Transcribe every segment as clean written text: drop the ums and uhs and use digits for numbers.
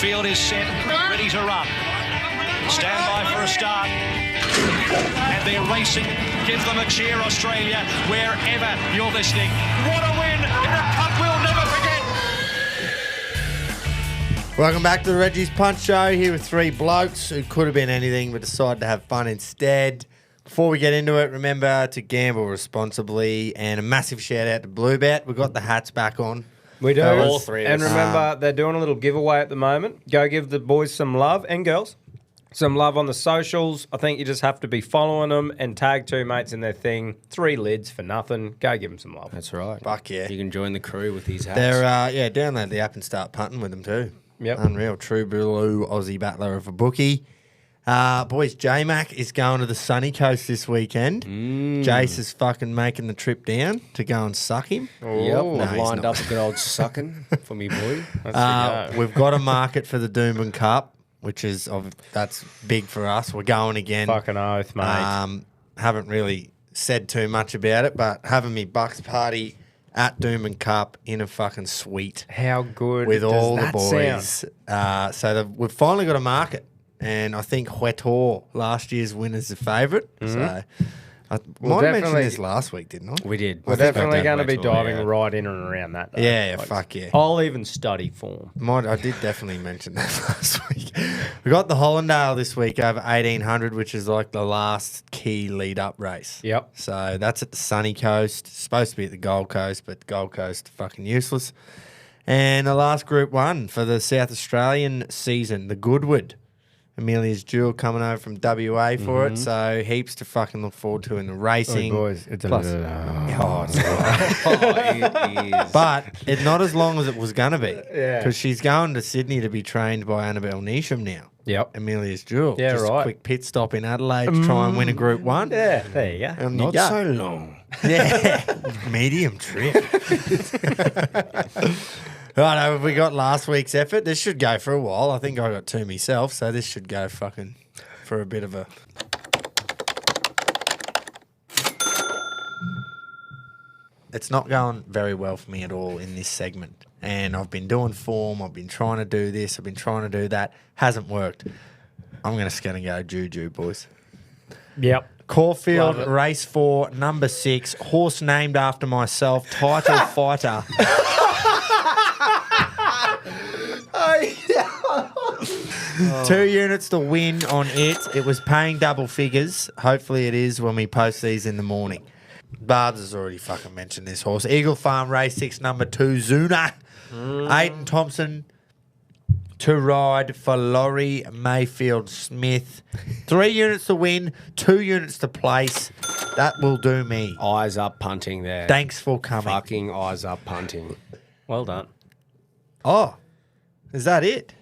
field is set, ready to run. Stand by for a start. And they're racing. Give them a cheer, Australia, wherever you're listening. What a win in a cup we'll never forget. Welcome back to the Reggies Punt Show, here with three blokes who could have been anything but decided to have fun instead. Before we get into it, remember to gamble responsibly, and a massive shout out to BlueBet. We've got the hats back on. We do. All three of and us. remember, they're doing a little giveaway at the moment. Go give the boys some love, and girls, some love on the socials. I think you just have to be following them and tag two mates in their thing. 3 lids for nothing. Go give them some love. That's right. Fuck yeah. You can join the crew with these hats. They're, download the app and start punting with them too. Yep. Unreal. True blue Aussie battler of a bookie. Boys, J-Mac is going to the sunny coast this weekend. Jace is fucking making the trip down to go and suck him. Yep, No, I've he's lined not. up a good old sucking for me boy. We've got a market for the Doomben Cup, which is that's big for us. We're going again. Fucking oath, mate. Haven't really said too much about it, but having me Bucks party at Doomben Cup in a fucking suite How good with does all the that boys. sound? We've finally got a market, and I think Huetor, last year's winner's the favourite. So I might have mentioned this last week, didn't I? We did. We're definitely going to be diving right in and around that. Though. Yeah, fuck yeah. I'll even study form. I did definitely mention that last week. We got the Hollandale this week over 1800, which is like the last key lead-up race. Yep. So that's at the sunny coast. It's supposed to be at the Gold Coast, but the Gold Coast fucking useless. And the last Group 1 for the South Australian season, the Goodwood. Amelia's Jewel coming over from WA for it, so heaps to fucking look forward to in the racing. boys, it's Plus- It is. But it's not as long as it was going to be. Yeah. Because she's going to Sydney to be trained by Annabelle Neesham now. Yep. Amelia's Jewel. Yeah, Just right. a quick pit stop in Adelaide to try and win a Group 1. Yeah, there you go. And Not you go. so long. Yeah. Medium trip. Right, we got last week's effort. This should go for a while. I think I got 2 myself, so this should go fucking for a bit of a... It's not going very well for me at all in this segment. And I've been doing form. I've been trying to do this. I've been trying to do that. Hasn't worked. I'm going to go Juju, boys. Yep. Caulfield, race 4, number 6, horse named after myself, title fighter. 2 units to win on it. It was paying double figures. Hopefully it is when we post these in the morning. Barbs has already fucking mentioned this horse. Eagle Farm, race 6, number 2, Zuna. Aiden Thompson to ride for Laurie Mayfield Smith. 3 units to win, 2 units to place. That will do me. Eyes up punting there. Thanks for coming. Fucking eyes up punting. Well done. Oh, is that it?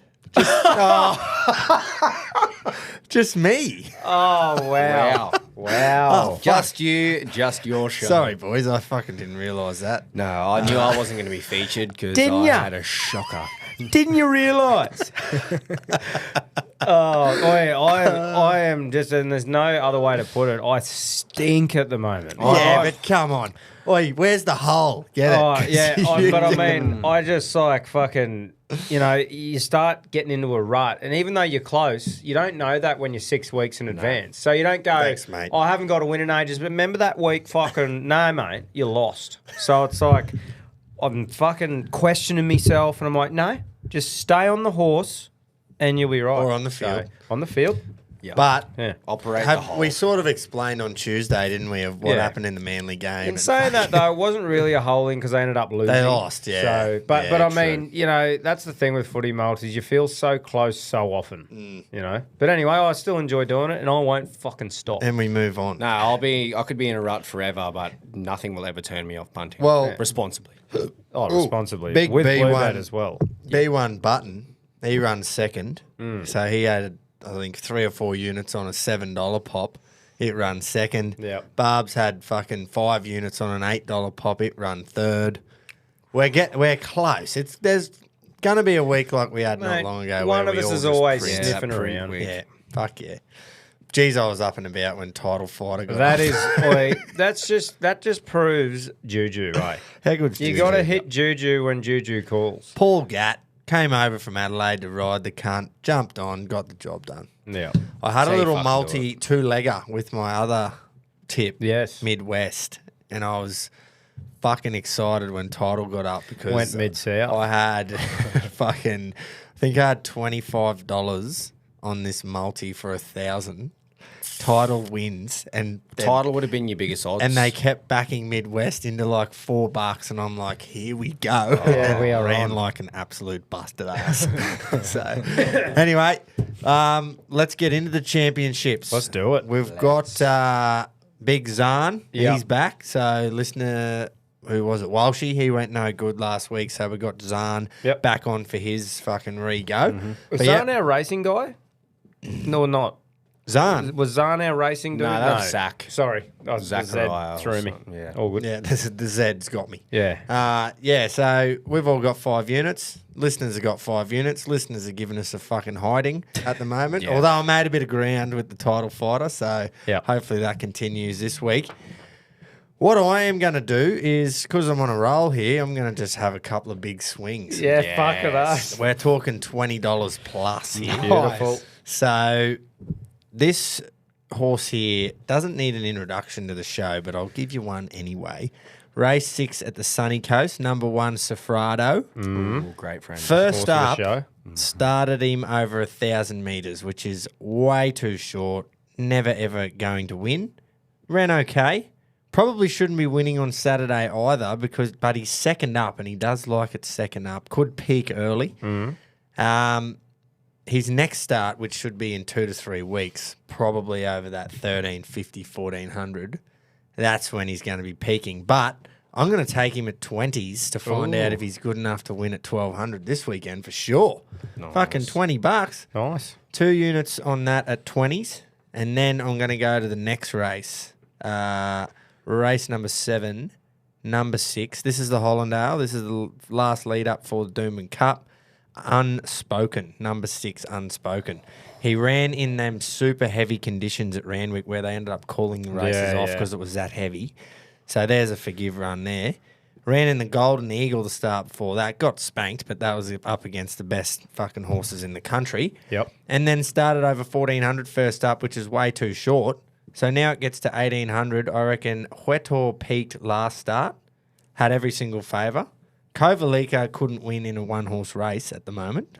Just me. Oh, wow. Wow. Oh, Just you, just your show. Sorry, boys. I fucking didn't realise that. No, I knew I wasn't going to be featured because Didn't I ya? had a shocker. Didn't you realise? I am just, and there's no other way to put it, I stink at the moment. Yeah, but come on. Oi, where's the hole? Get it? Oh, yeah, You- but I mean, I just like fucking, you start getting into a rut, and even though you're close, you don't know that when you're 6 weeks in advance. So you don't go, Thanks, mate. I haven't got a win in ages, but remember that week, fucking, no, mate, you lost. So it's like, I'm fucking questioning myself, and I'm like, no, just stay on the horse, and you'll be right. Or on the field. On the field. But Yeah. Operate the hole. we sort of explained on Tuesday, didn't we, of what Yeah. happened in the Manly game. In and saying that though, it wasn't really a holding because they ended up losing. They lost, yeah. So, but Yeah, I true. mean, that's the thing with footy multis. You feel so close so often, Mm. But anyway, I still enjoy doing it, and I won't fucking stop. And we move on. No, I could be in a rut forever, but nothing will ever turn me off punting. Well- responsibly. Responsibly big with B1. BlueBet as well. B1 Button, he runs second. Mm. So he had, I think, 3 or 4 units on a $7 pop. It runs second. Yep. Barb's had fucking 5 units on an $8 pop. It run third. We're close. There's gonna be a week like we had not Mate, long ago. one where of we us all is just always print. sniffing that print around. week. Yeah, fuck yeah. Jeez, I was up and about when Title Fighter got That up. is, that just proves Juju, right? How good's You Juju? got to hit Juju when Juju calls. Paul Gatt Came over from Adelaide to ride the cunt, jumped on, got the job done. Yeah. I had So a you little fucking multi two-legger with my other tip, Yes. Midwest, and I was fucking excited when title got up because Went mid-south. I had I think I had $25 on this multi for 1,000. Title wins and Title would have been your biggest odds. and they kept backing Midwest into like $4, and I'm like, here we go. Yeah, And we I are ran on. like an absolute busted ass. So anyway, let's get into the championships. Let's do it. We've got Big Zahn. Yep. He's back. So listener, who was it? Walshy. He went no good last week. So we got Zahn Yep. back on for his fucking re-go. Was But Zahn yeah, our racing guy? No, not. Zahn. Was Zahn our racing dude? No, that was Zach. Sorry. Oh, Zachariah Z threw or me. something, yeah. All good. Yeah, the Z's got me. Yeah. Yeah, so we've all got 5 units. Listeners have got 5 units. Listeners are giving us a fucking hiding at the moment. Yeah. Although I made a bit of ground with the title fighter, so Yeah. hopefully that continues this week. What I am going to do is, because I'm on a roll here, I'm going to just have a couple of big swings. Yeah, fuck it up. We're talking $20 plus here. Beautiful. So this horse here doesn't need an introduction to the show, but I'll give you one anyway. Race 6 at the Sunny Coast, number 1, Sofrado. Ooh, great friend. First Horse of up, the show. started him over 1,000 metres, which is way too short. Never, ever going to win. Ran okay. Probably shouldn't be winning on Saturday either, but he's second up, and he does like it second up. Could peak early. His next start, which should be in 2 to 3 weeks, probably over that 1,350, 1,400. That's when he's going to be peaking. But I'm going to take him at 20s to find out if he's good enough to win at 1,200 this weekend for sure. Fucking $20. Nice. 2 units on that at 20s. And then I'm going to go to the next race. Race number 7, number 6. This is the Hollandale. This is the last lead up for the Doomben Cup. Unspoken. Number 6, Unspoken. He ran in them super heavy conditions at Randwick where they ended up calling the races off because it was that heavy. So there's a forgive run there. Ran in the Golden Eagle the start before that. Got spanked, but that was up against the best fucking horses in the country. Yep. And then started over 1,400 first up, which is way too short. So now it gets to 1,800. I reckon Huetor peaked last start. Had every single favour. Kovalika couldn't win in a one-horse race at the moment.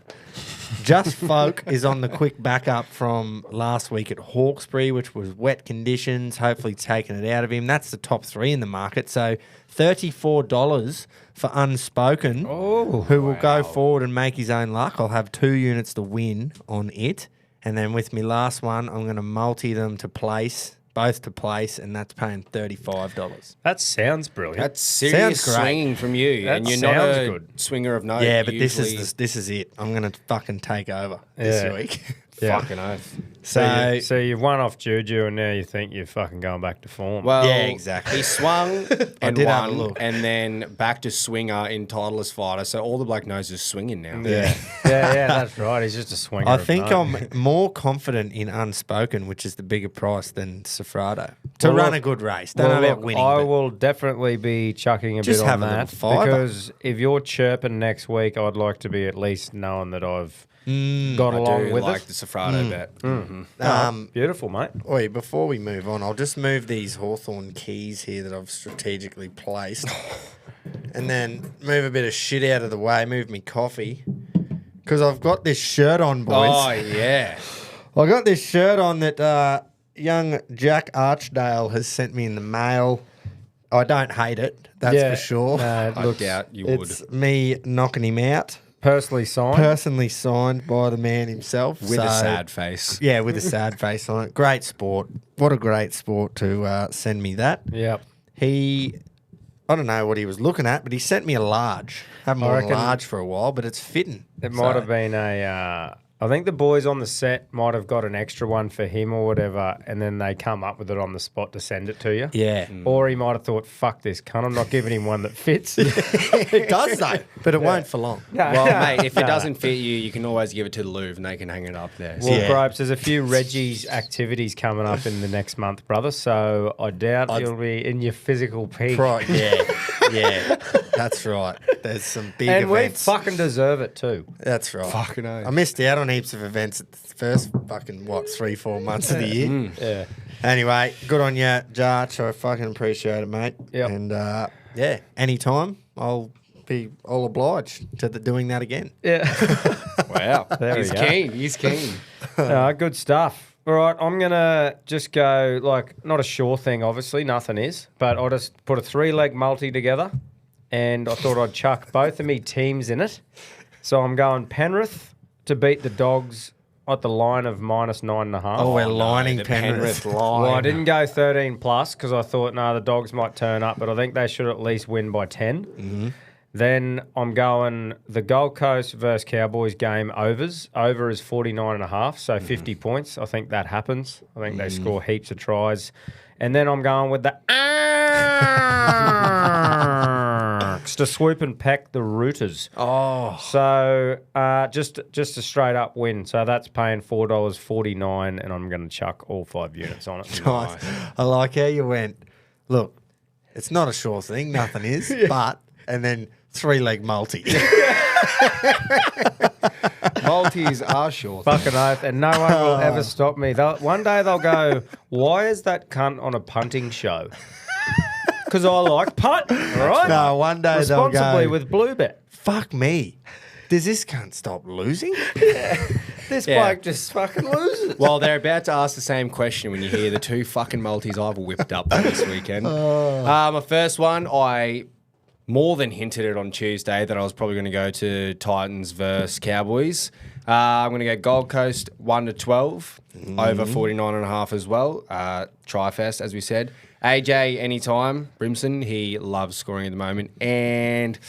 Just Folk is on the quick backup from last week at Hawkesbury, which was wet conditions, hopefully taking it out of him. That's the top 3 in the market. So $34 for Unspoken, who will go forward and make his own luck. I'll have 2 units to win on it. And then with me last one, I'm going to multi them to place, both to place, and that's paying $35. That sounds brilliant. That's serious Sounds great. swinging from you, That and you're not sounds a good. swinger of note. Yeah, but usually. this is it. I'm going to fucking take over this Yeah. week. Yeah. Fucking oath. So you've won off Juju, and now you think you're fucking going back to form. Well, Yeah, exactly. He swung and did have a won, look. and then back to swinger in Titleist Fighter. So all the bloke knows is swinging now. yeah, that's right. He's just a swinger. I of think note. I'm more confident in Unspoken, which is the bigger price than Sofrado. To Well, run look- a good race. Don't Well, know about look, winning. I but will definitely be chucking a Just bit have on a little that fiver. because if you're chirping next week, I'd like to be at least knowing that I've got I along do with like it. the Sofrado bet. Beautiful, mate. Oi, before we move on, I'll just move these Hawthorn keys here that I've strategically placed. And then move a bit of shit out of the way, move me coffee. Because I've got this shirt on, boys. Oh, yeah. I got this shirt on that young Jack Archdale has sent me in the mail. I don't hate it, that's for sure. No, it I looks doubt you would. It's me knocking him out. personally signed. Personally signed by the man himself. With a So- sad face. Yeah, with a sad face on it. Great sport. What a great sport to send me that. Yep. I don't know what he was looking at, but he sent me a large. Haven't worn a reckon- large for a while, but it's fitting. It might have been I think the boys on the set might have got an extra one for him or whatever, and then they come up with it on the spot to send it to you. Yeah. Or he might have thought, fuck this cunt, I'm not giving him one that fits. It does, though. But it won't for long. Well, mate, if it doesn't fit you, you can always give it to the Louvre and they can hang it up there. Well, Yeah. Gripes, there's a few Reggies activities coming up in the next month, brother, so I doubt you'll be in your physical peak. Right, yeah. Yeah, that's right. There's some big And we events. fucking deserve it too. That's right. Fucking oath. I missed out on heaps of events at the first fucking, 3-4 months of the year. Yeah. Anyway, good on you, Jarch. I fucking appreciate it, mate. Yep. And, yeah, anytime I'll be all obliged to doing that again. Yeah. Wow. There He's we go. keen. He's keen. Good stuff. All right, I'm going to just go, not a sure thing, obviously. Nothing is. But I'll just put a 3-leg multi together. And I thought I'd chuck both of me teams in it. So I'm going Penrith to beat the Dogs at the line of -9.5. Oh, we're lining the Penrith. line. Well, I didn't go 13 plus because I thought, the Dogs might turn up, but I think they should at least win by 10. Mm-hmm. Then I'm going the Gold Coast versus Cowboys game overs. Over is 49.5, so 50 points. I think that happens. I think they score heaps of tries. And then I'm going with the to swoop and peck the Rooters. Oh. So just a straight up win. So that's paying $4.49, and I'm going to chuck all 5 units on it. Nice. I like how you went, look, it's not a sure thing, nothing is, but, and then 3-leg multi. Multis are short. Fucking oath, and no one will ever stop me. One day they'll go, why is that cunt on a punting show? Because I like punt, all right? No, one day they'll responsibly go, with BlueBet. fuck me. Does this cunt stop losing? This Yeah. bloke just fucking loses. Well, they're about to ask the same question when you hear the 2 fucking multis I've whipped up this weekend. My first one, I more than hinted it on Tuesday that I was probably going to go to Titans versus Cowboys. I'm going to go Gold Coast 1-12, over 49.5 as well. Tri-fest, as we said. AJ, anytime. Brimson, he loves scoring at the moment. And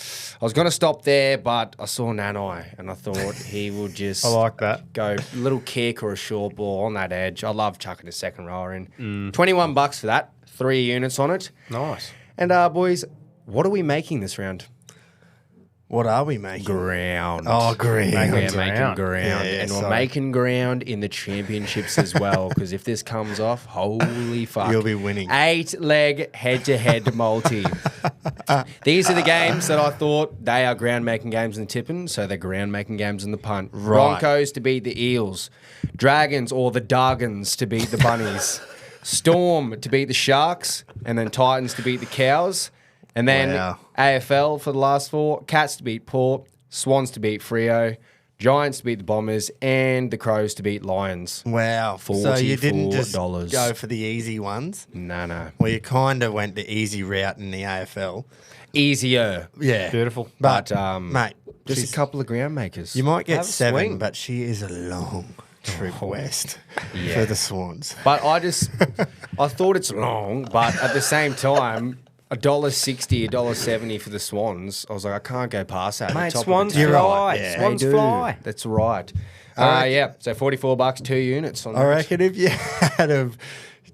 I was going to stop there, but I saw Nanai, and I thought he would just I like that. go a little kick or a short ball on that edge. I love chucking a second rower in. $21 for that. 3 units on it. Nice. And boys, what are we making this round? What are we making? Ground. Oh, ground. We're making Ground. ground. Yeah, and we're sorry. making ground in the championships as well, because if this comes off, holy fuck. You'll be winning. 8-leg head-to-head multi. These are the games that I thought they are ground-making games in the tipping, so they're ground-making games in the punt. Right. Broncos to beat the Eels. Dragons or the Dargans to beat the Bunnies. Storm to beat the Sharks. And then Titans to beat the Cows. And then Wow. AFL for the last 4. Cats to beat Port. Swans to beat Freo. Giants to beat the Bombers. And the Crows to beat Lions. Wow. So you didn't just $44. go for the easy ones? No. Well, you kind of went the easy route in the AFL. Easier. Yeah. Beautiful. But, Mate, just she's- a couple of ground makers. you might get Have a 7, swing. but she is a long trip west Yeah. for the Swans. But I thought it's long, but at the same time, $1.60, $1.70 for the Swans. I was like, I can't go past that. Mate, Top of the Swans table. You're fly. right, yeah. Swans They do. fly. That's right. Yeah, so $44, 2 units on I that. reckon if you had have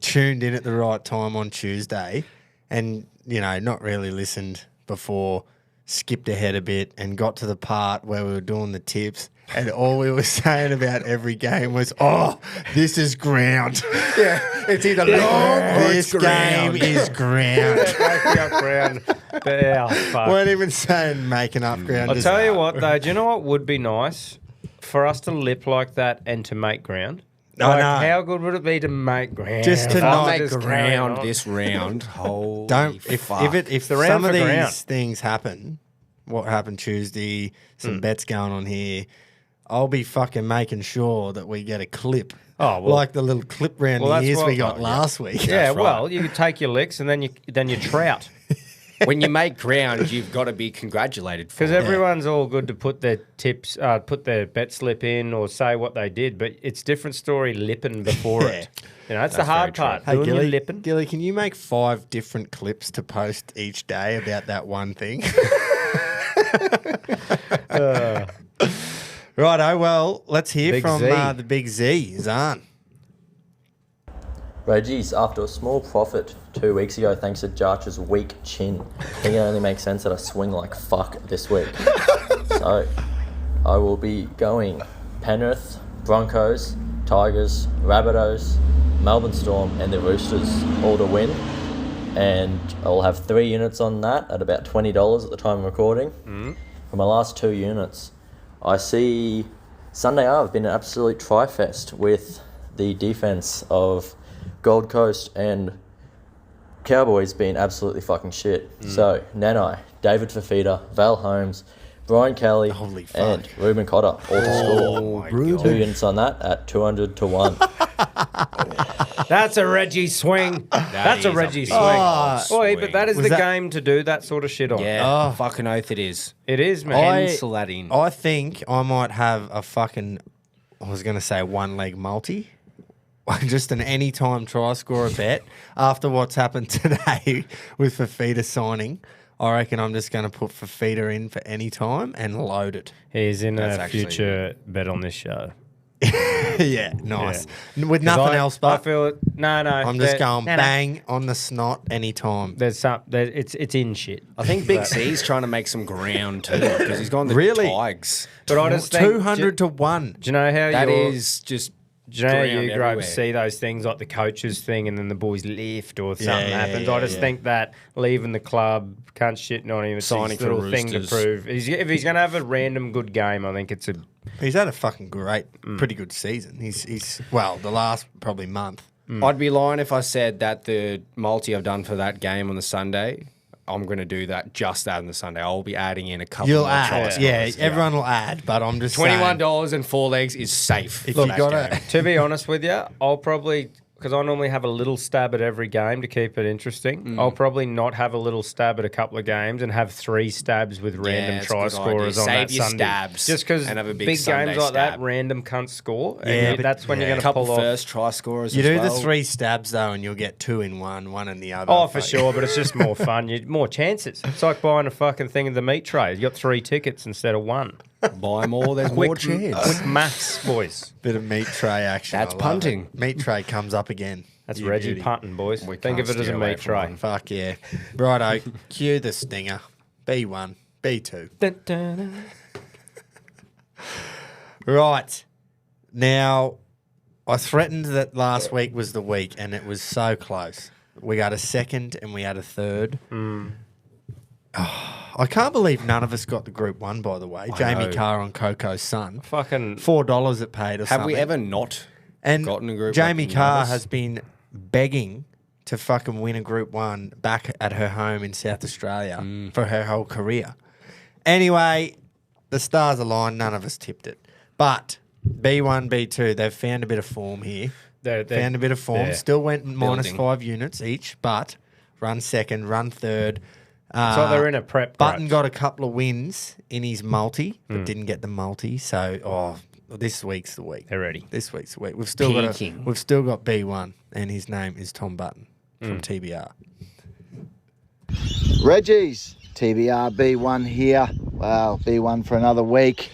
tuned in at the right time on Tuesday and, not really listened before, skipped ahead a bit and got to the part where we were doing the tips and all we were saying about every game was, this is ground. Yeah, it's either long or This it's game ground. is ground. Making up ground. Yeah, fuck. Weren't even saying making up ground. I'll just- tell you what, though. Do you know what would be nice? For us to lip like that and to make ground. I Like, know. how good would it be to make ground? Just to I'll not make just ground carry on. this round. Holy Don't fuck. if the round some of for these ground. things happen, what happened Tuesday, some bets going on here, I'll be fucking making sure that we get a clip. Oh, well- like the little clip round Well, the that's years what- we got oh, yeah. last week. Yeah, That's right. well, you take your licks and then you trout. When you make ground, you've got to be congratulated for Because it. everyone's all good to put their tips, put their bet slip in or say what they did, but it's different story lipping before it. That's the hard very part. Hey, Doing your Gilly, lipping. Gilly, can you make 5 different clips to post each day about that one thing? Righto, well, let's hear Big from Z. the Big Z, Zahn. Reggies, after a small profit 2 weeks ago thanks to Jarch's weak chin, I think it only makes sense that I swing like fuck this week. So, I will be going Penrith, Broncos, Tigers, Rabbitohs, Melbourne Storm and the Roosters all to win. and I'll have 3 units on that at about $20 at the time of recording. For my last 2 units, I see Sunday I've been an absolute tri-fest with the defense of Gold Coast and Cowboys being absolutely fucking shit. So, Nanai, David Fafita, Val Holmes, Brian Kelly, Holy fuck. and Ruben Cotter all to score. 2 units on that at 200 to 1. That's a Reggie swing. That's a Reggie swing. Boy, but that is Was the that- game to do that sort of shit on. Yeah, fucking oath it is. It is, man. Pencil that in. I think I might have a fucking, I was going to say 1-leg multi. Just an anytime try scorer bet after what's happened today with Fafita signing. I reckon I'm just going to put Fafita in for any time and load it. He's in That's a actually- future bet on this show. Yeah, nice. With nothing else, I but feel it. No. I'm just going no. bang on the snot anytime. There's some. It's in shit. I think Big C's trying to make some ground too because he's gone the Really? Tigers. But I just think 200 to 1. Do you know how That you're- is just. Do you know how ground you everywhere. Grope see those things like the coaches thing and then the boys lift or something yeah, happens? yeah, I just think that leaving the club, can't shit on him, it's Signing his for little thing to Roosters. prove. If he's going to have a random good game, I think it's a... He's had a fucking pretty good season. He's well, the last probably month. I'd be lying if I said that the multi I've done for that game on the Sunday, I'm going to do that just that on the Sunday. I'll be adding in a couple You'll more add, tries. yeah. Everyone will add, but I'm just saying, $21 and 4 legs is safe. If for you that got game. it, To be honest with you, I'll probably... Because I normally have a little stab at every game to keep it interesting. I'll probably not have a little stab at a couple of games and have 3 stabs with random it's a try good scorers idea. on Save that your Sunday. stabs Just because and have a big big games Sunday like that, stab. random cunts score. Yeah, And but- that's when yeah. you're going to couple pull off. first try scorers you as do well. the 3 stabs though, and you'll get 2 in one in the other. Oh, for Fuck. sure, but it's just more fun. You more chances. It's like buying a fucking thing of the meat tray. You got 3 tickets instead of 1. Buy more, there's more chance. Quick maths, boys. Bit of meat tray action. That's I love punting. it. Meat tray comes up again. That's You Reggie beauty. punting, boys. We Think can't of it as steer a away meat from tray. one. Fuck yeah. Righto, cue the stinger. B1, B2. Dun, dun, dun. Right. Now, I threatened that last week was the week, and it was so close. We got a second and we had a third. Oh, I can't believe none of us got the Group 1, by the way. Jamie know. Carr on Coco's son. Fucking $4 it paid or something. Have we ever not And gotten a Group Jamie 1? Carr has been begging to fucking win a Group 1 back at her home in South Australia for her whole career. Anyway, the stars aligned. None of us tipped it. But B1, B2, they've found a bit of form here. They're- Found a bit of form. yeah. Still went minus Building. 5 units each, but run second, run third. It's like they're in a prep. Button group. got a couple of wins in his multi, but didn't get the multi. So, this week's the week. They're ready. This week's the week. We've still got Peaking. we've still got B1, and his name is Tom Button from TBR. Reggies, TBR B1 here. Wow, B1 for another week.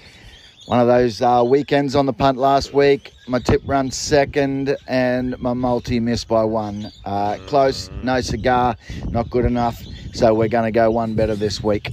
One of those weekends on the punt last week. My tip run second and my multi missed by 1. Close, no cigar, not good enough. So we're going to go one better this week.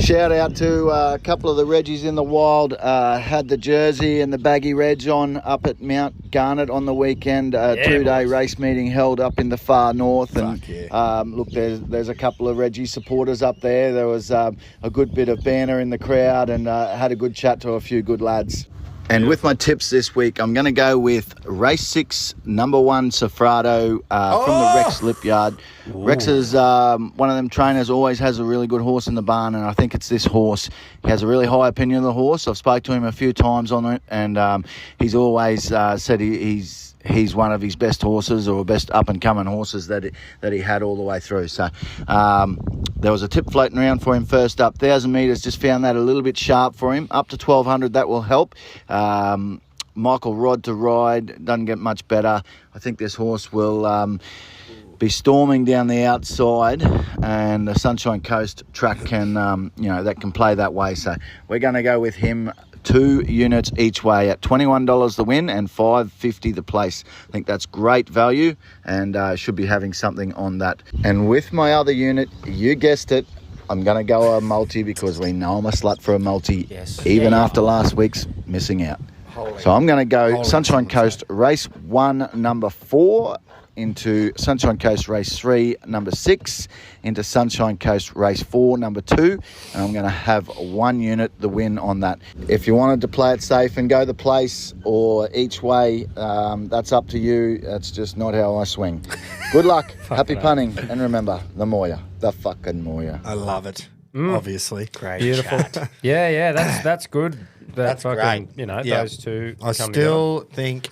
Shout out to a couple of the Reggies in the wild. Had the jersey and the baggy reg on up at Mount Garnet on the weekend. Two-day race meeting held up in the far north. And look, there's a couple of Reggie supporters up there. There was a good bit of banner in the crowd, and had a good chat to a few good lads. And with my tips this week, I'm going to go with race 6, number 1, Sofrado from the Rex Lipyard. Rex is one of them trainers, always has a really good horse in the barn, and I think it's this horse. He has a really high opinion of the horse. I've spoke to him a few times on it, and he's always said he's one of his best horses, or best up-and-coming horses that he had all the way through. So there was a tip floating around for him first up. 1,000 metres, just found that a little bit sharp for him. Up to 1,200, that will help. Michael Rod to ride, doesn't get much better. I think this horse will be storming down the outside, and the Sunshine Coast track can, that can play that way. So we're going to go with him. 2 units each way at $21 the win and $5.50 the place. I think that's great value, and should be having something on that. And with my other unit, you guessed it, I'm going to go a multi because we know I'm a slut for a multi, even after last week's missing out. So I'm going to go Sunshine Coast, race 1, number 4 into Sunshine Coast Race 3, number 6, into Sunshine Coast Race 4, number 2, and I'm going to have 1 unit the win on that. If you wanted to play it safe and go the place or each way, that's up to you. That's just not how I swing. Good luck. Happy punting. And remember, the Moya. The fucking Moya. I love it. Obviously. Great Beautiful. chat. Yeah, that's good. That's fucking, great. Yeah. those two. I come still think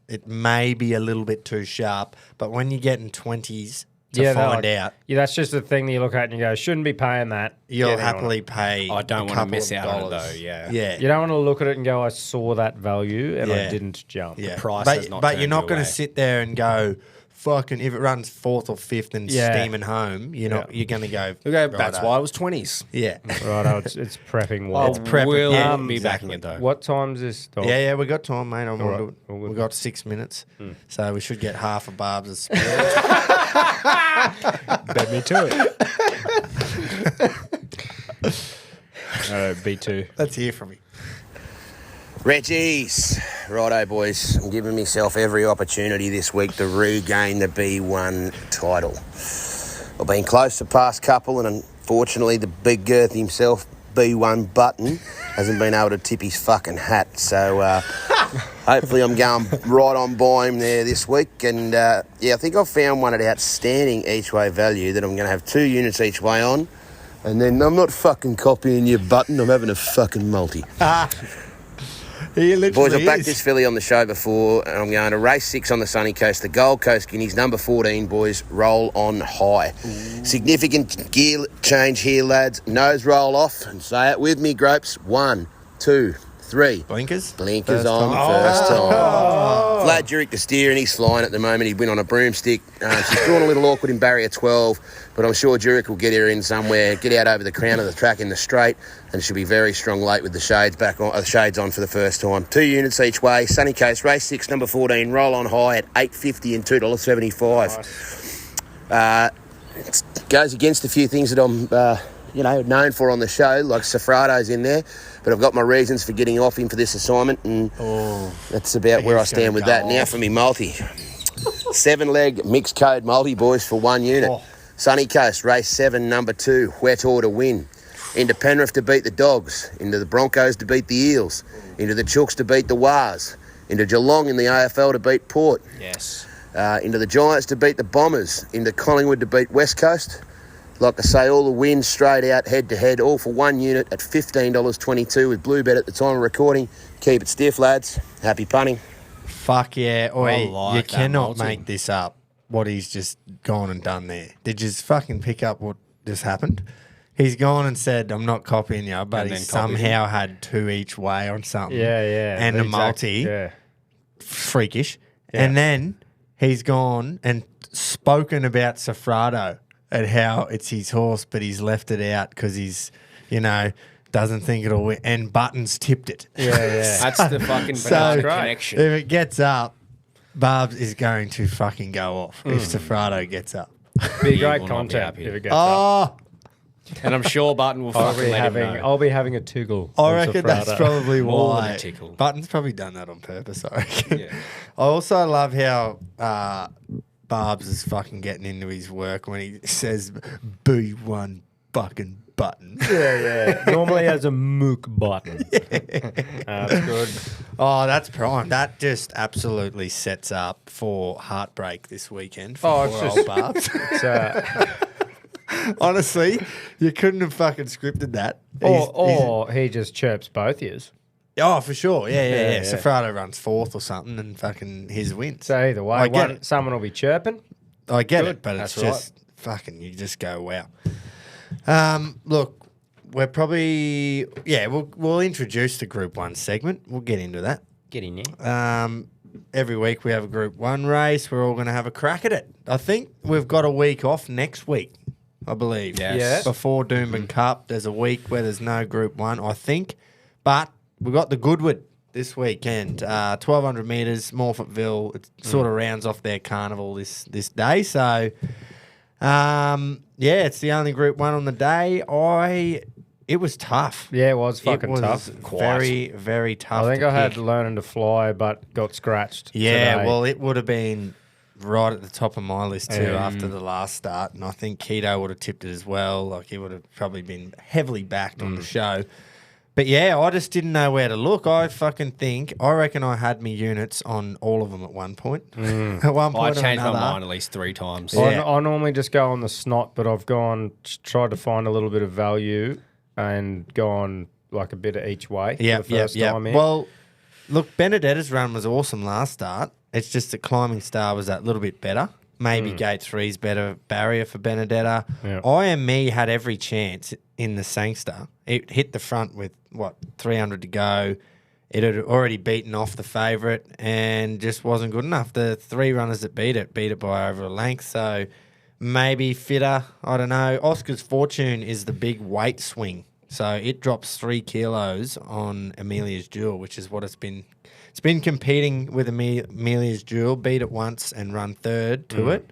it may be a little bit too sharp, but when you get in 20s to find out, Yeah, that's just the thing that you look at and you go, shouldn't be paying that. you'll Get in on happily it. pay. I don't a want to couple miss of out on it dollars. though. Yeah. Yeah. You don't want to look at it and go, I saw that value and I Yeah. didn't jump. Yeah. price but, has not but turned you're not you going to away. sit there and go, fucking, if it runs 4th or 5th and Yeah. steaming home, you're not. You're going to go. Okay, that's righto. why it was 20s. Yeah. Right, it's prepping I well. It's prepping. will Yeah, be exactly. backing it though. What time's this? Oh, Yeah, we got time, mate. I'm All right. onto it. All good. We got 6 minutes, so we should get half a Barb's spare. Bet me to it. B2. Let's hear from you. Reggies. Righto, boys. I'm giving myself every opportunity this week to regain the B1 title. I've been close the past couple, and unfortunately the big girth himself, B1 Button, hasn't been able to tip his fucking hat. So hopefully I'm going right on by him there this week. And I think I've found one at outstanding each way value that I'm going to have 2 units each way on. And then I'm not fucking copying your Button, I'm having a fucking multi. He literally Boys, I've backed is. this filly on the show before, and I'm going to race 6 on the sunny coast. The Gold Coast Guineas, number 14, boys, roll on high. Significant gear change here, lads. Nose roll off, and say it with me, Gropes. 1, 2, 3. Blinkers? Blinkers First on, time. first time. Vlad Jurek to steer, and he's flying at the moment. He'd win on a broomstick. She's drawn a little awkward in barrier 12, but I'm sure Jurek will get her in somewhere, get out over the crown of the track in the straight, and she'll be very strong late with the shades back on, shades on for the first time. 2 units each way. Sunny Coast, race 6, number 14, roll on high at $8.50 and $2.75. It goes against a few things that I'm, known for on the show, like Sofrado's in there, but I've got my reasons for getting off him for this assignment, and that's about where I stand with that. Now for me multi. 7-leg mixed code multi, boys, for 1 unit. Sunny Coast, race 7, number 2, wet or to win. Into Penrith to beat the Dogs. Into the Broncos to beat the Eels. Into the Chooks to beat the Wars. Into Geelong in the AFL to beat Port. Yes. Into the Giants to beat the Bombers. Into Collingwood to beat West Coast. Like I say, all the wins straight out, head-to-head, all for 1 unit at $15.22 with BlueBet at the time of recording. Keep it stiff, lads. Happy punting. Fuck yeah. Oi, like you that cannot multi. make this up, what he's just gone and done there. Did you just fucking pick up what just happened? He's gone and said, I'm not copying you, but And he then copied somehow had 2 each way on something. Yeah. And a Exact- multi. Yeah. Freakish. Yeah. And then he's gone and spoken about Sofrado and how it's his horse, but he's left it out because he's, doesn't think it'll win. And Buttons tipped it. Yeah. That's the fucking So banana if connection. it gets up, Barbs is going to fucking go off if Sofrado gets up. Be He great will not be content happy. if it gets up. Oh, And I'm sure Button will I'll fucking be let him having know. I'll be having a tuggle. I on reckon that's Sofrado. probably More than why. a tickle. Button's probably done that on purpose, I reckon. Yeah. I also love how Barbs is fucking getting into his work when he says B1 fucking Button. Yeah. Normally has a mook button. That's good. Oh, that's prime. That just absolutely sets up for heartbreak this weekend for Oh, it's poor just- old Barbs. It's, Honestly, you couldn't have fucking scripted that. or he just chirps both ears. Oh, for sure. Yeah. Yeah. Sofrado runs 4th or something and fucking his wins. So either way, I get it. someone will be chirping. I get Good. it, but it's That's right. just fucking, you just go, wow. Look, we're probably, we'll introduce the Group 1 segment. We'll get into that. Get in there. Every week we have a Group 1 race. We're all going to have a crack at it. I think we've got a week off next week, I believe. Yes. Yeah. Before Doomben Cup, there's a week where there's no Group 1, I think. But we've got the Goodwood this weekend. 1,200 metres, Morphettville. It sort of rounds off their carnival this day. So, it's the only Group 1 on the day. It was tough. Yeah, it was fucking it was tough. Very, very tough. I think to I had pick. learning to fly, but got scratched. Yeah, today. well, it would have been right at the top of my list too after the last start, and I think Keto would have tipped it as well. Like he would have probably been heavily backed on the show. But yeah, I just didn't know where to look. I reckon I had me units on all of them at one point. At one point I changed or my another. mind at least 3 times. Yeah. I normally just go on the snot, but I've tried to find a little bit of value and go on like a bit of each way. Yeah, for the first time in. Well, look, Benedetta's run was awesome last start. It's just that Climbing Star was that little bit better. Maybe Gate 3's better barrier for Benedetta. Yeah. IME had every chance in the Sangster. It hit the front with, 300 to go. It had already beaten off the favourite and just wasn't good enough. The 3 runners that beat it by over a length. So maybe fitter, I don't know. Oscar's Fortune is the big weight swing. So it drops 3 kilos on Amelia's Jewel, which is what it's been. It's been competing with Amelia's Jewel, beat it once and run third to it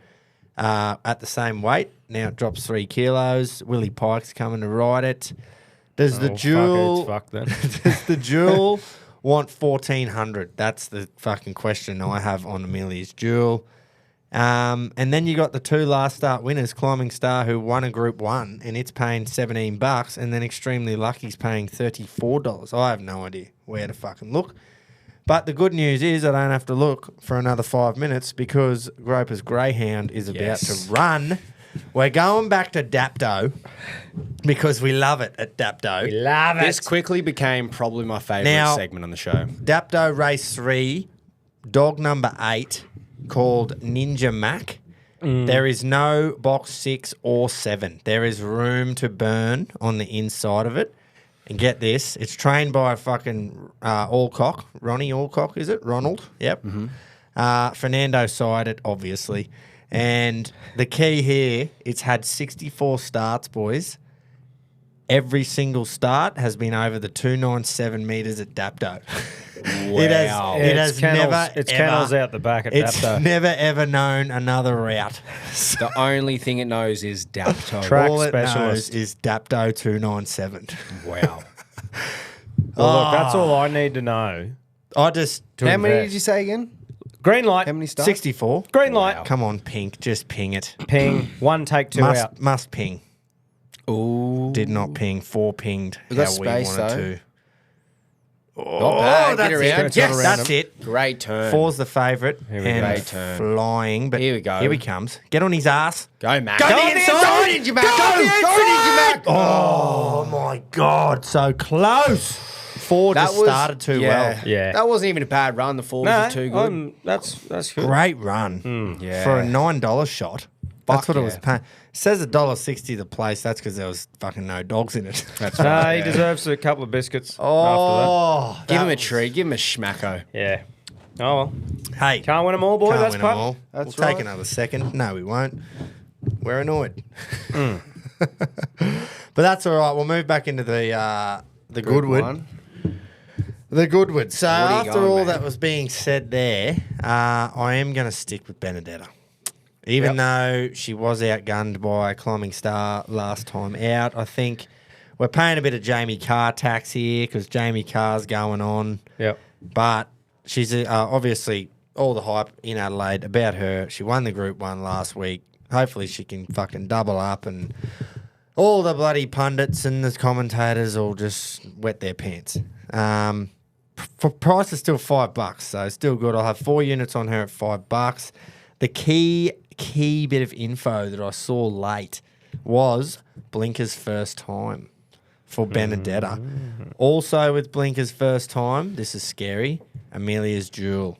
at the same weight. Now it drops 3 kilos. Willie Pike's coming to ride it. Does the Jewel? Fuck then. Does the Jewel want 1,400? That's the fucking question I have on Amelia's Jewel. And then you got the 2 last start winners, Climbing Star, who won a Group 1, and it's paying $17, and then Extremely Lucky's paying $34. I have no idea where to fucking look. But the good news is I don't have to look for another 5 minutes because Groper's Greyhound is about to run. We're going back to Dapto because we love it at Dapto. Love This quickly became probably my favourite Now- segment on the show. Dapto race 3, dog number 8, called Ninja Mac. There is no box 6 or 7. There is room to burn on the inside of it. And get this, it's trained by a fucking Alcock. Ronnie Alcock, is it? Ronald? Yep. Fernando sided, obviously. And the key here, it's had 64 starts, boys. Every single start has been over the 297 metres at Dapto. Wow. It has never, It's ever, kennels out the back at it's Dapto. never ever known another route. The only thing it knows is Dapto. Track All it specialist. knows is Dapto 297. Wow. Well, look, that's all I need to know. I just How many invest. did you say again? Green light. How many starts? 64. Green light. Come on, Pink, just ping it. Ping. 1 take 2 out. Must ping. Ooh. Did not ping. 4 pinged We how got we space, wanted though. to. Not bad. that's Get around. it. Yes, that's it. Great turn. 4's the favourite we go. and Great turn. flying. But Here we go. Here he comes. Get on his ass. Go, Mac. Go Go on the inside. Ninja Mac. Go, Ninja Mac. Oh my God, so close. 4 just started too well. Yeah. That wasn't even a bad run. The 4 was too good. That's good. Great run yeah. for a $9 shot. That's Fuck what it was yeah. paying. It says $1.60 the place. That's because there was fucking no dogs in it. That's Nah, right. he deserves a couple of biscuits after Oh, Give him a treat. Give him a schmacko. that. Yeah. Oh, well. Hey, Can't win them all, boys. can't That's win 'em punt. all. That's We'll take right. another second. No, we won't. We're annoyed. But that's all right. We'll move back into the Goodwood. One. The Goodwood. So What are you after going, all mate? that was being said there, I am going to stick with Benedetta. Even though she was outgunned by Climbing Star last time out, I think we're paying a bit of Jamie Carr tax here because Jamie Carr's going on. Yep. But she's obviously all the hype in Adelaide about her. She won the Group 1 last week. Hopefully she can fucking double up and all the bloody pundits and the commentators all just wet their pants. For price is still $5, so still good. I'll have 4 units on her at $5. The key bit of info that I saw late was Blinker's first time for Benedetta. Also with Blinker's first time, this is scary, Amelia's Jewel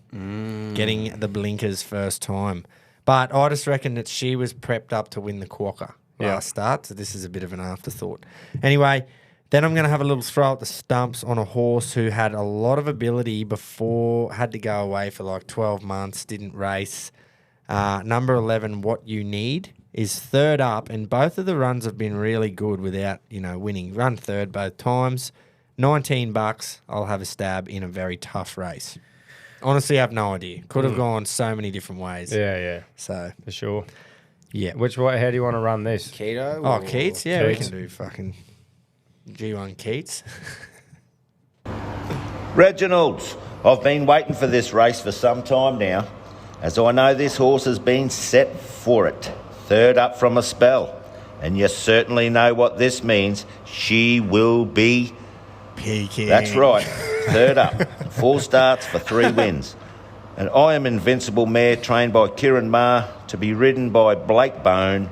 getting the Blinkers first time. But I just reckon that she was prepped up to win the Quokka last start, so this is a bit of an afterthought. Anyway, then I'm going to have a little throw at the stumps on a horse who had a lot of ability before, had to go away for like 12 months, didn't race. Number 11, What You Need, is third up, and both of the runs have been really good without, winning. Run third both times. $19, I'll have a stab in a very tough race. Honestly, I have no idea. Could have gone so many different ways. Yeah. So, For sure. yeah. How do you want to run this? Keto? Oh, or- Keats? Yeah, we Keats. can do fucking G1 Keats. Reginald, I've been waiting for this race for some time now. as I know this horse has been set for it. Third up from a spell. And you certainly know what this means. She will be Peaking. That's right. Third up. 4 starts for 3 wins. And I am Invincible mare trained by Kieran Maher to be ridden by Blake Bone.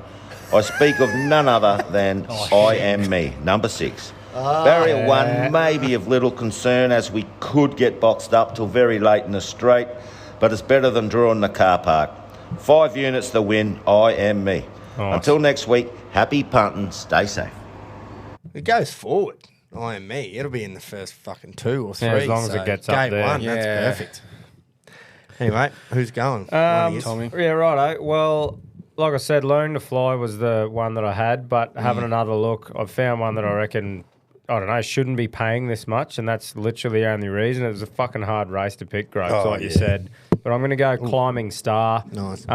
I speak of none other than I Am Me, number 6. Barrier 1 may be of little concern as we could get boxed up till very late in the straight, but it's better than drawing the car park. 5 units the win, I Am Me. Nice. Until next week, happy punting, stay safe. It goes forward. I Am Me. It'll be in the first fucking 2 or 3. Yeah, as long as it gets up Gate there. 1, Yeah. that's perfect. Anyway, who's going? Tommy. Yeah, righto. Well, like I said, Learn to Fly was the one that I had, but having another look, I've found one that I reckon, I don't know, shouldn't be paying this much, and that's literally the only reason. It was a fucking hard race to pick, Gropes, like you said. But I'm going to go Climbing Star. Nice.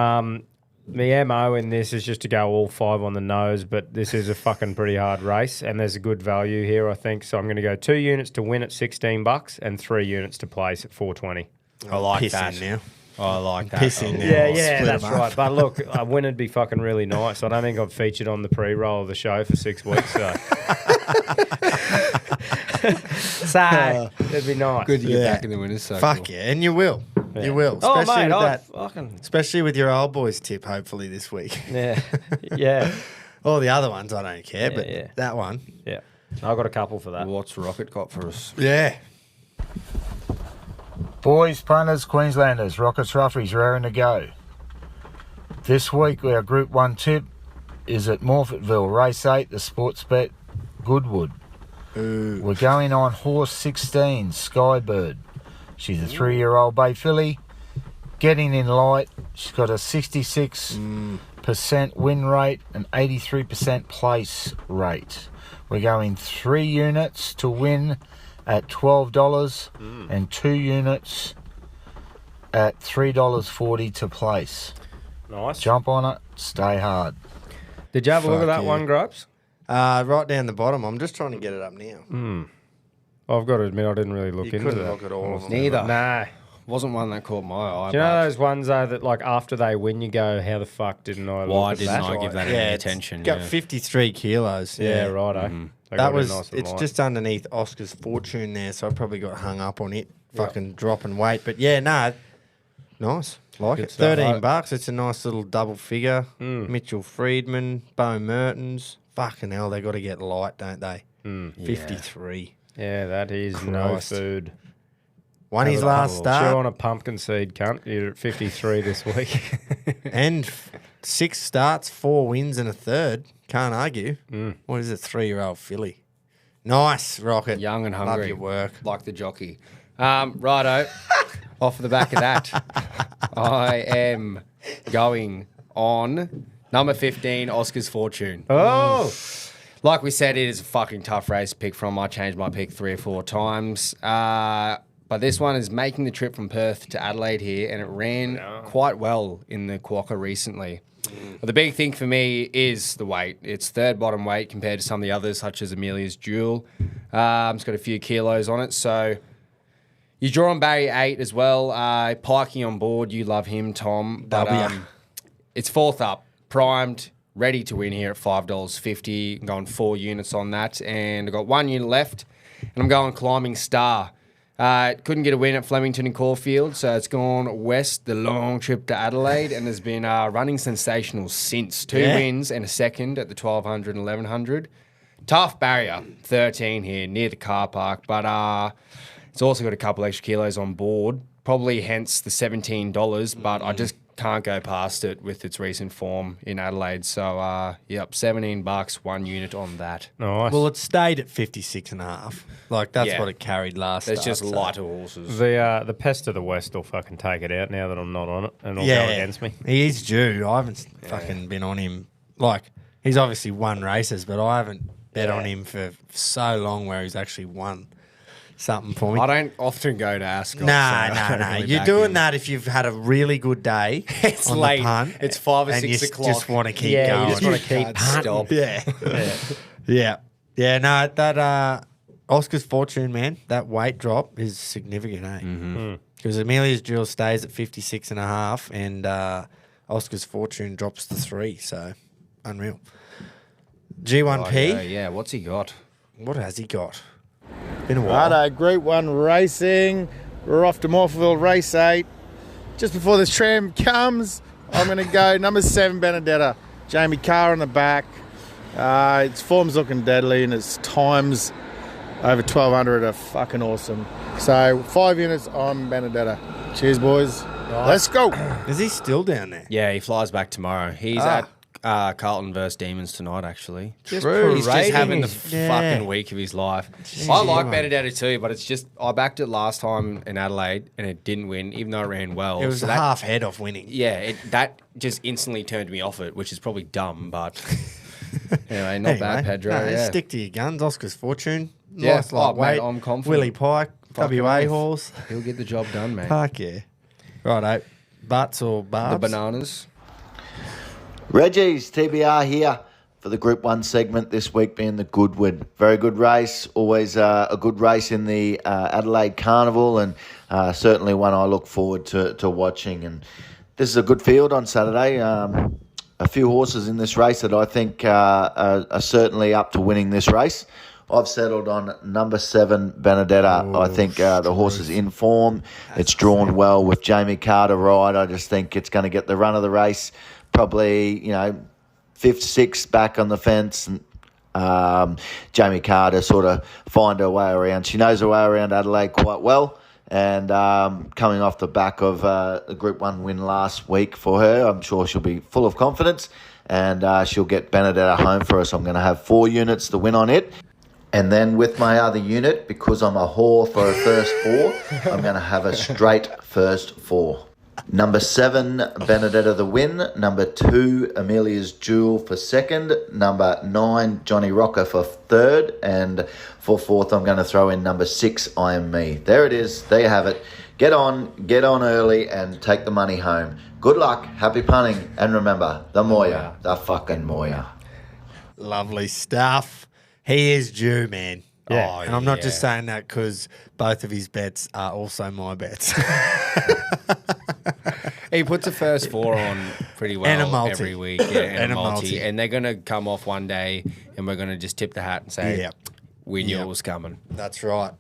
The MO in this is just to go all 5 on the nose, but this is a fucking pretty hard race, and there's a good value here, I think. So I'm going to go 2 units to win at $16 and 3 units to place at $4.20. I like Piss that. in now. I like that. Piss in now. Yeah, Split that's 'em up. right. But look, a win would be fucking really nice. I don't think I've featured on the pre-roll of the show for 6 weeks, so. So, it'd be nice. Good to get back in the winners circle. Fuck yeah, and you will. Yeah. You will. Oh, Especially mate, with I that. fucking... Especially with your old boys tip, hopefully, this week. Yeah, yeah, All the other ones, I don't care, but yeah. that one. yeah. I've got a couple for that. What's Rocket got for us? Yeah. Boys, punters, Queenslanders, Rockets, Roughies, raring to go. This week, our Group 1 tip is at Morphettville, Race 8, the sports bet, Goodwood. Ooh. We're going on horse 16, Skybird. She's a 3-year-old bay filly, getting in light. She's got a 66% win rate and 83% place rate. We're going 3 units to win at $12 and 2 units at $3.40 to place. Nice. Jump on it, stay hard. Did you have a look at Fuck that yeah. one, Gropes? Right down the bottom. I'm just trying to get it up now. I've got to admit, I didn't really look You into couldn't that. look at all of them. Neither. Nah. Wasn't one that caught my eye. Do you know but those ones, though, that, like, after they win, you go, how the fuck didn't I look Why at didn't that? I give that Yeah, any it's attention? got Yeah. 53 kilos. Yeah, righto. They got That it was, nice and it's light. just underneath Oscar's fortune there, so I probably got hung up on it, fucking dropping weight. But yeah, no, nice. Like it. stuff. $13. It's a nice little double figure. Mitchell Friedman, Bo Mertens. Fucking hell, they got to get light, don't they? 53. Yeah, that is Christ. no food. Won his last Chew start on a pumpkin seed, cunt. You're at 53 this week. and 6 starts, 4 wins and a third. Can't argue. What is it, 3-year-old filly? Nice, Rocket. Young and hungry. Love your work. Like the jockey. Righto. Off the back of that, I am going on number 15, Oscar's Fortune. Oh! Like we said, it is a fucking tough race to pick from. I changed my pick 3 or 4 times. But this one is making the trip from Perth to Adelaide here, and it ran quite well in the Quokka recently. But the big thing for me is the weight. It's third bottom weight compared to some of the others, such as Amelia's Jewel. It's got a few kilos on it, so you draw on barrier 8 as well. Pikey on board, you love him, Tom. But it's 4th up, primed, ready to win here at $5.50. I'm going 4 units on that, and I've got 1 unit left, and I'm going Climbing Star. Couldn't get a win at Flemington and Caulfield, so it's gone west, the long trip to Adelaide, and has been running sensational since. 2 wins and a second at the 1200 and 1100. Tough barrier, 13 here, near the car park, but it's also got a couple extra kilos on board, probably hence the $17, but I just can't go past it with its recent form in Adelaide. So, yep, $17, 1 unit on that. Nice. Well, it stayed at 56.5. Like, that's Yeah. what it carried last There's start, just so- lighter horses. The Pest of the West will fucking take it out now that I'm not on it, and will go against me. He is due. I haven't fucking been on him. Like, he's obviously won races, but I haven't bet on him for so long where he's actually won something for me. I don't often go to Ascot. No. You're doing that if you've had a really good day. It's on late. The punt, It's 5 or and 6 you o'clock. just want to keep Yeah, going. you just want to keep Can't stop. Yeah. Yeah. No, that Oscar's Fortune, man, that weight drop is significant, eh? Because Amelia's Jewel stays at 56.5 and Oscar's Fortune drops to 3, so unreal. G1P, Yeah, what's he got? what has he got? Been a while. Righto, Group 1 racing. We're off to Morphettville, race 8. Just before this tram comes, I'm going to go number 7, Benedetta. Jamie Carr on the back. Its form's looking deadly and its times over 1,200 are fucking awesome. So 5 units on Benedetta. Cheers, boys. Let's go. Is he still down there? Yeah, he flies back tomorrow. He's at Carlton versus Demons tonight, actually. True. He's just having the Yeah. fucking week of his life. I like Benedetta too, but it's just I backed it last time in Adelaide and it didn't win, even though it ran well. It was So a half head off winning. Yeah, that just instantly turned me off it, which is probably dumb, but anyway, not bad, Pedro. No, yeah. Stick to your guns. Oscar's Fortune. Yeah. Nice Oh, lightweight. mate, I'm confident. Willie Pike. Fucking WA oath. horse. He'll get the job done, mate. Fuck yeah. Righto. Butts or The barbs? bananas. Reggies, TBR here for the Group 1 segment this week being the Goodwood. Very good race, always a good race in the Adelaide Carnival and certainly one I look forward to watching. And this is a good field on Saturday. A few horses in this race that I think are certainly up to winning this race. I've settled on number 7, Benedetta. I think the horse is in form. It's drawn well with Jamie Carter ride. I just think it's going to get the run of the race. Probably, 5th, 6th back on the fence. And Jamie Carter sort of find her way around. She knows her way around Adelaide quite well. And coming off the back of the Group 1 win last week for her, I'm sure she'll be full of confidence. And she'll get Benedetta home for us. I'm going to have 4 units to win on it. And then with my other unit, because I'm a whore for a first 4, I'm going to have a straight first 4. Number 7, Benedetta the win. Number 2, Amelia's Jewel for second. Number 9, Johnny Rocker for third. And for fourth, I'm going to throw in number 6, I Am Me. There it is. There you have it. Get on early and take the money home. Good luck. Happy punting. And remember, the Moya. The fucking Moya. Lovely stuff. He is due, man. Yeah. And I'm not just saying that because both of his bets are also my bets. He puts a first 4 on pretty well And a multi. every week. Yeah, and And a a multi. multi. And they're going to come off one day and we're going to just tip the hat and say, Yeah. we knew Yeah. it was coming. That's right.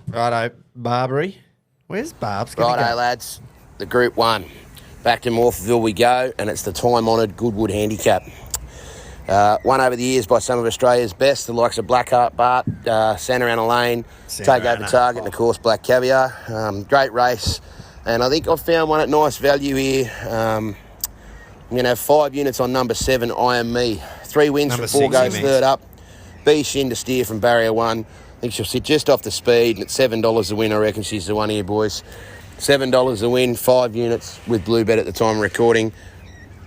Righto, Barbary. Where's Barb's going to Righto, go? lads. The Group 1. Back to Morphettville we go, and it's the time-honoured Goodwood handicap. Won over the years by some of Australia's best, the likes of Blackheart, Bart, Santa Ana Lane, Take Over Target, and of course Black Caviar. Great race, and I think I've found one at nice value here. I'm going to have 5 units on number 7, I Am Me. 3 wins Number from 4 6, goes you third up. B Shin to steer from barrier 1. I think she'll sit just off the speed, and at $7 a win, I reckon she's the one here, boys. $7 a win, 5 units with BlueBet at the time of recording.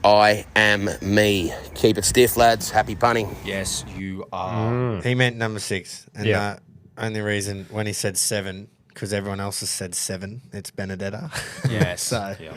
I Am Me. Keep it stiff, lads. Happy punting. Yes, you are. He meant number 6. And Yeah. only reason when he said 7, because everyone else has said 7, it's Benedetta. Yes. So, Yeah.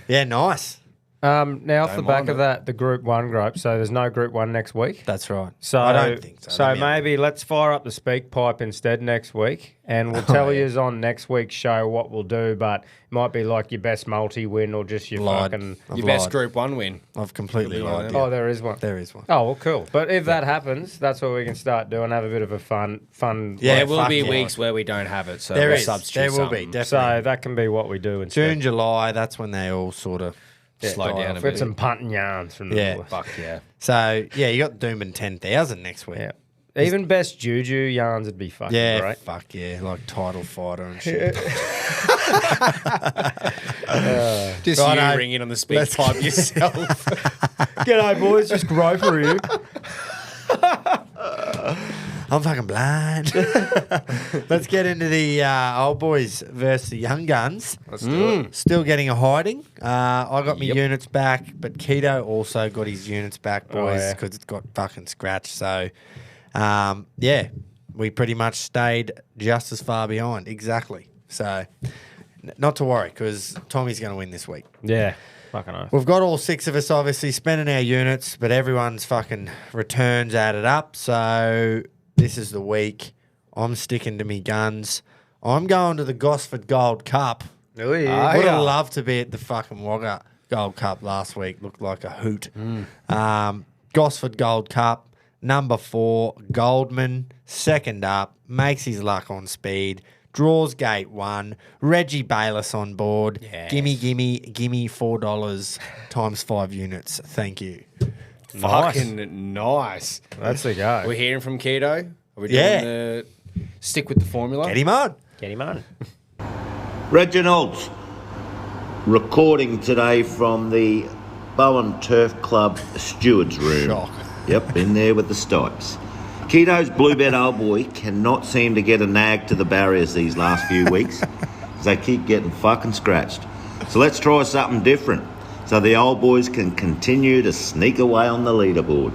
yeah, nice. Now, off the Don't back mind of it. that, the Group 1 group, so there's no Group 1 next week. That's right. So I don't think so. So Let me have maybe let's fire up the speak pipe instead next week, and we'll tell yous on next week's show what we'll do. But it might be like your best multi-win or just your Lied. fucking. I've Your best lied. Group 1 win. I've completely Could be one lied. of Yeah. Oh, there is one. There is one. Oh, well, cool. But if that happens, that's what we can start doing. Have a bit of a fun. Yeah, There will fuck be yeah. weeks where we don't have it, so There we'll is. substitute There will be, something. definitely. So that can be what we do instead. June, July, that's when they all sort of Slow die down off. a Get bit. some punting yarns from the Yeah. boys. Fuck yeah. So, yeah, you got Doomben 10,000 next week. Yeah. Even best juju yarns would be fucking Yeah, great. fuck yeah, like title fighter and shit. Just Righto. you ringing on the speak pipe yourself. G'day, boys. Just Groper here. I'm fucking blind. Let's get into the old boys versus the young guns. Let's do it. Still getting a hiding. I got my Yep. units back, but Keto also got his units back, boys, yeah. because it's got fucking scratched. So, yeah, we pretty much stayed just as far behind. Exactly. So, not to worry, because Tommy's going to win this week. Yeah. Fucking oath. We've got all 6 of us obviously spending our units, but everyone's fucking returns added up. So this is the week I'm sticking to me guns. I'm going to the Gosford Gold Cup. Oh, Would yeah. have loved to be at the fucking Wagga Gold Cup last week. Looked like a hoot. Gosford Gold Cup, number 4, Goldman, second up, makes his luck on speed, draws gate 1, Reggie Bayless on board. Yes. Gimme $4 times 5 units. Thank you. Fucking nice. That's the go. We're hearing from Keto. Are we doing Yeah. the stick with the formula? Get him on. Get him on. Reginald's recording today from the Bowen Turf Club stewards room. Shock. Yep, in there with the Stipes. Keto's BlueBet old boy cannot seem to get a nag to the barriers these last few weeks because they keep getting fucking scratched. So let's try something different so the old boys can continue to sneak away on the leaderboard.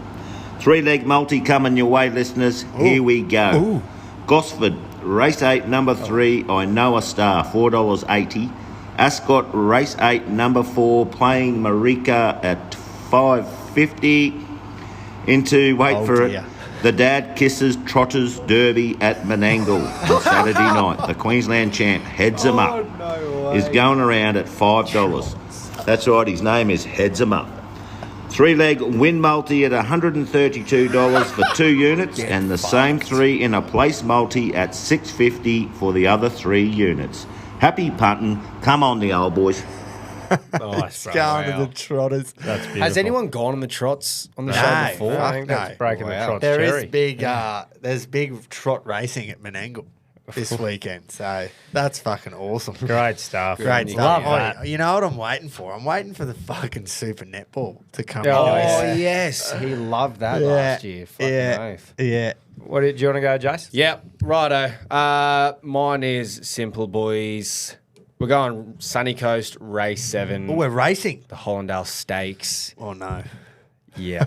3-leg multi coming your way, listeners. Here we go. Gosford, race 8, number 3, I Know a Star, $4.80. Ascot, race 8, number 4, playing Marika at $5.50. Into, wait for dear. it, the Dad Kisses Trotters Derby at Menangle on Saturday night. The Queensland champ, Heads 'em Up, is going around at $5. That's right, his name is Heads 'em Up. 3-leg win multi at $132 for 2 units, and the same 3 in a place multi at $6.50 for the other 3 units. Happy punting. Come on, the old boys. Nice, bro. Going to Wow. the Trotters. That's beautiful. Has anyone gone on the trots on the No, show before? fuck I think that's no. breaking the Wow. trot's There cherry. is there's big trot racing at Menangle this weekend, so that's fucking awesome. Great stuff. Great Love stuff. that. Oh, you know what I'm waiting for? I'm waiting for the fucking Super Netball to come. Oh, on. Oh, yes. He loved that last year. Fucking oath. Yeah. What do you want to go, Jace? Yep, righto. Mine is simple, boys. We're going Sunny Coast, race 7. Oh, we're racing. The Hollandale Stakes. Oh no. Yeah.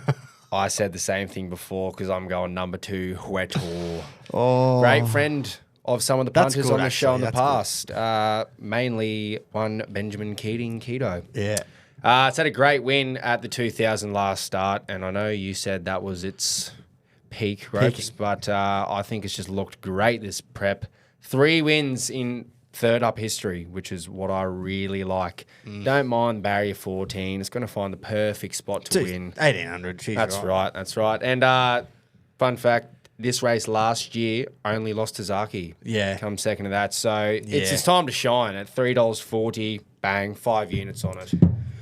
I said the same thing before because I'm going number 2, Huetor. Oh, Great friend of some of the That's punters good, on the show in actually. the past. Mainly one Benjamin Keto. yeah. It's had a great win at the 2000 last start, and I know you said that was its peak, Ropes, but I think it's just looked great this prep. 3 wins in third up history, which is what I really like. Don't mind barrier 14. It's going to find the perfect spot to win. 1800. She's That's right. That's right. And fun fact, this race last year only lost to Zaki. Yeah. Come second to that. So Yeah. it's his time to shine at $3.40. Bang, 5 units on it.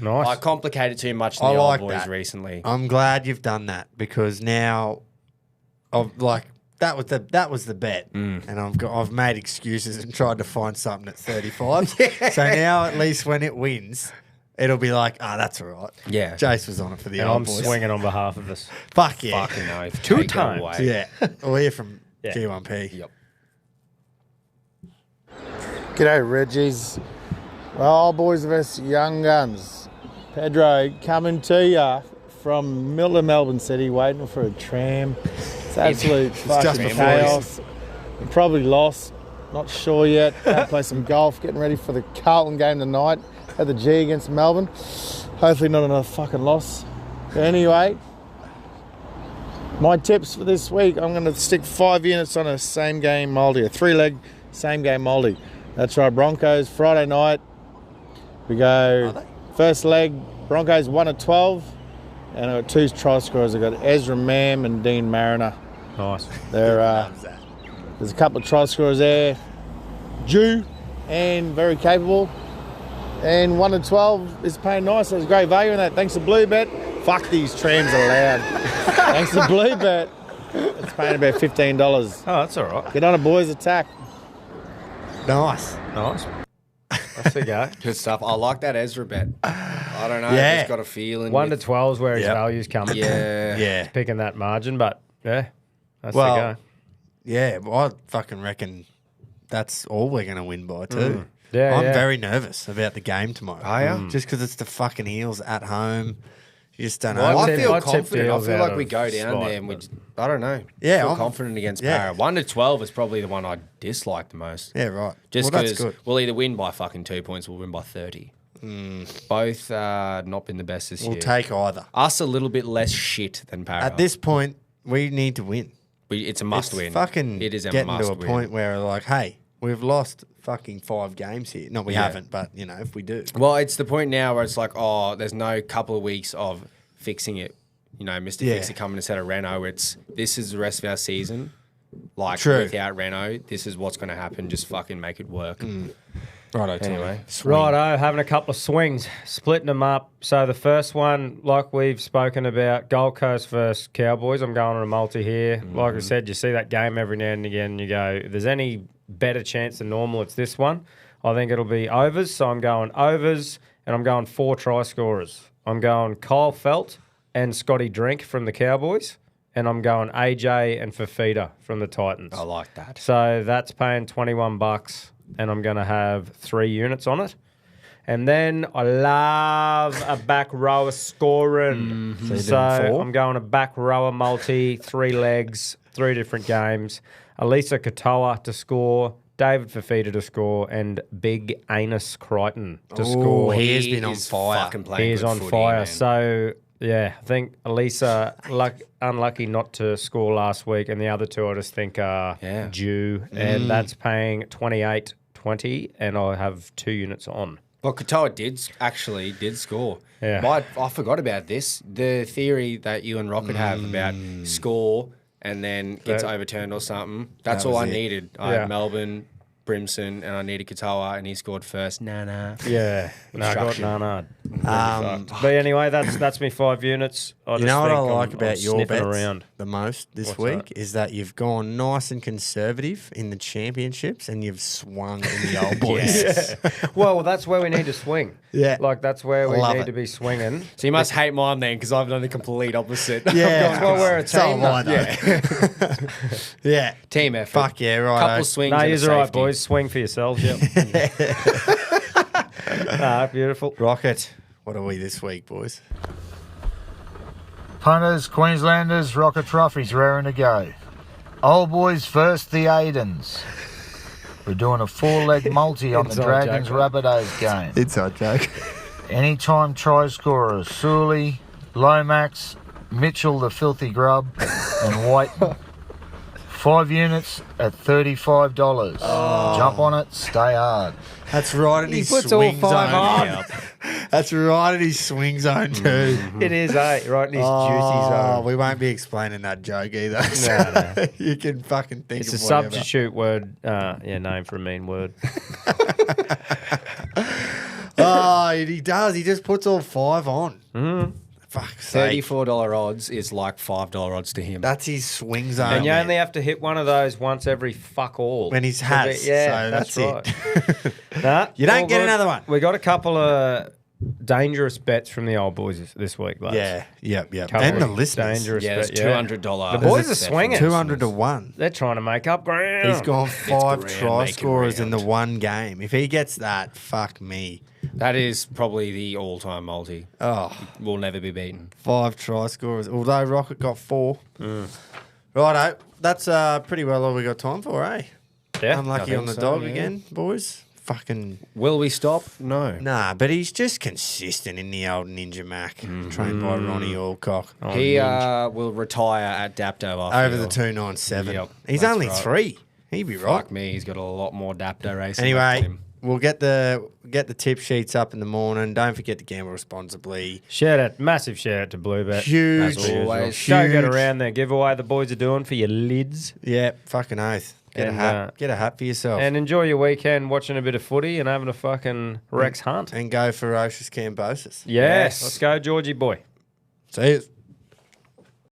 Nice. I complicated too much in I the old like boys that. recently. I'm glad you've done that because now, that was the bet, and I've made excuses and tried to find something at 35. So now at least when it wins, it'll be like, that's all right. Yeah. Jace was on it for the and old I'm boys. swinging on behalf of us. Fuck yeah. Fucking oath. 2 Take it times. away. Yeah. We'll hear from Yeah. G1P. Yep. G'day, Reggies. Well, old boys versus young guns. Pedro coming to you from Milton, Melbourne City, waiting for a tram. It's absolute just fucking before chaos. Probably lost. Not sure yet. Going to play some golf. Getting ready for the Carlton game tonight at the G against Melbourne. Hopefully not another fucking loss. But anyway, my tips for this week, I'm going to stick 5 units on a same game multi, a 3-leg same game multi. That's right, Broncos, Friday night. We go first leg, Broncos 1 at 12. And I've got 2 try scorers. I've got Ezra Mam and Dean Mariner. Nice. There's a couple of try scorers there. Due and very capable. And 1 to 12 is paying nice. There's great value in that. Thanks to BlueBet. Fuck, these trams are loud. Thanks to BlueBet. It's paying about $15. Oh, that's all right. Get on a boys' attack. Nice. Nice. That's the go. Good stuff. I like that Ezra bet. I don't know. Yeah. He's got a feeling. 1 to with- 12 is where his Yep. value's coming. Yeah. Yeah. Picking that margin, but yeah, that's Well, the go. Yeah, well, I fucking reckon that's all we're going to win by too. Yeah, I'm yeah. very nervous about the game tomorrow. Are ya? Just because it's the fucking Heels at home. You just don't know. Well, I tip- feel I tip confident. I Deals feel out like we of go down spite, there and we but- just, I don't know. Yeah, I feel I'm- confident against yeah. Para. 1 to 12 is probably the one I dislike the most. Yeah, right. Just well, that's because good. we'll either win by fucking 2 points or we'll win by 30. Both not been the best this We'll year. take either. Us a little bit less shit than Para. At this point, we need to win. It's a must win. Fucking It is a getting must to a win. point where like, hey, we've lost fucking 5 games here. No, we haven't, but you know, if we do. Well, it's the point now where it's like, oh, there's no couple of weeks of fixing it. You know, Mr. Yeah. Fix It coming instead of Renault. This is the rest of our season. Like, True. without Renault, this is what's going to happen. Just fucking make it work. Righto, Tommy. Anyway. Righto, having a couple of swings, splitting them up. So the first one, like we've spoken about, Gold Coast versus Cowboys. I'm going on a multi here. Like I said, you see that game every now and again. You go, if there's any better chance than normal, it's this one. I think it'll be overs. So I'm going overs, and I'm going 4 try scorers. I'm going Kyle Felt and Scotty Drink from the Cowboys, and I'm going AJ and Fafita from the Titans. I like that. So that's paying $21, and I'm going to have 3 units on it. And then I love a back rower scoring. So I'm going a back rower multi, 3 legs, 3 different games. Elisa Katoa to score, David Fafita to score, and Big Anus Crichton to score. He has been on is fire. fucking playing He's good on footy, fire. man. So, yeah, I think Elisa unlucky not to score last week, and the other 2 I just think are due. And that's paying $28.20, and I have 2 units on. Well, Katoa did score. Yeah. I forgot about this. The theory that you and Rocket have about score and then gets overturned or something. That's all I needed. I had Melbourne, Brimson, and I needed Katoa, and he scored first. Nah. Yeah. No, I got Instruction. But anyway, that's me 5 units. You know what I like about I'm your sniffing bets around. the most this What's week that? is that you've gone nice and conservative in the championships and you've swung in the old boys. Well, that's where we need to swing. Yeah. Like, that's where we Love need it. to be swinging. So you must hate mine then, because I've done the complete opposite. Yeah. Well, we're a So team. am I, though. Yeah. Team effort. Fuck yeah, right. Couple swings. No, and a you're right, safety. boys. Swing for yourselves. Yep. Beautiful. Rocket, what are we this week, boys? Punters, Queenslanders, Rocket Trophies raring to go. Old boys first, the Aidens. We're doing a 4-leg multi on the Inside Dragons joke, Rabbitohs game. Inside joke. Anytime try scorers, Sully, Lomax, Mitchell the Filthy Grub, and Whiten. 5 units at $35. Jump on it, stay hard. That's right in He his puts all swing 5 zone. on. That's right in his swing zone too. It is, right in his juicy zone. We won't be explaining that joke either. So you can fucking think It's of a whatever. substitute word, name for a mean word. Oh, he does. He just puts all 5 on. Mm-hmm. Fuck's sake. $34 odds is like $5 odds to him. That's his swing zone. And you man. only have to hit one of those once every fuck all. When he's has. Yeah, So that's that's right. Nah, You don't all get good. another one. We got a couple of dangerous bets from the old boys this week, lads. Yeah, yep. Couple And the of listeners. dangerous Yeah, it's bet, $200. The boys are bet from swinging. 200 to 1. They're trying to make up ground. He's gone 5 grand, try make it scorers in the round. one game. If he gets that, fuck me. That is probably the all-time multi. Oh, Will never be beaten. 5 try scorers. Although Rocket got 4. Righto. That's pretty well all we got time for, eh? Yeah, Unlucky I on the think so, dog yeah. again, boys. Fucking Will we stop? No. nah, but he's just consistent in the old Ninja Mac, trained by Ronnie Alcock. He will retire at Dapto after Over the 297. Yep, He's that's only right. 3. He'd be right. Fuck me, he's got a lot more Dapto racing. left in Anyway, him. we'll get the tip sheets up in the morning. Don't forget to gamble responsibly. Massive shout out to BlueBet. Huge. As always. Go get Huge. around there. Giveaway the boys are doing for your lids. Yeah, fucking oath. Get a And, hat. Get a hat for yourself. And enjoy your weekend watching a bit of footy and having a fucking Rex hunt. And go ferocious Cambosis. Yes. Let's go, Georgie boy. See you.